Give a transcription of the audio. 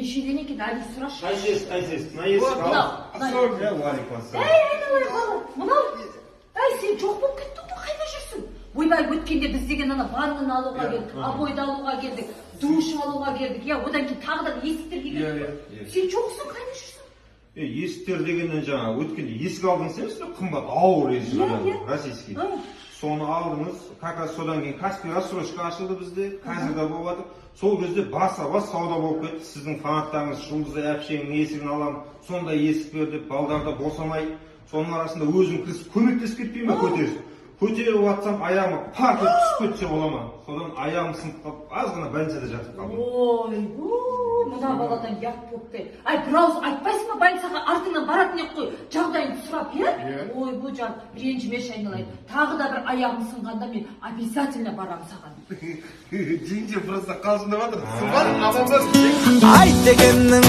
нешеден екен әлі сұрашы. Қайсыз, мына есік Мынау, сен жоқ болып кеттің ғой, қайда жүрсің? Ойбай, өткенде біз деген ана ваннаны алуға келдік, обойды алуға келдік, душ алуға келдік, одан кейін тағы да есіктерге келдік. Сен жоқсың, қайда жүрсің? Есіктер дегеннен жаңа өткенде есік алдыңыз емес пе? Қымбат ауыр есік российский. Соны алдыңыз, как раз содан кейін Каспий рассрочка ашылды бізде, қазір де болып жатыр. Сол кезде баса-бас сауда болып кетті. Сіздің фанаттарыңыз Жұлдыз әпшеңнің есігін аламын, сондай есік бер деп, балдарды босамай, соның арасында өзім кірісіп көмектесіп кетпей ме көтеріп атсам, аяғыма парк етіп түсіп кетсе бола ма? Содан аяғым сынып қалып, азғана больницада жатып қалдым. Ой, мына баладан ұят болыпты. Бір ауыз айтпайсың ба, больницаға артыңнан баратын ек қой, жағдайыңды сұрап, Ой, бұл жан, ренжімеші айналайын. Тағы да бір аяғым сынғанда мен обязательно барам саған. Жеңше просто қалжыңдап жатыр. Сынған, аман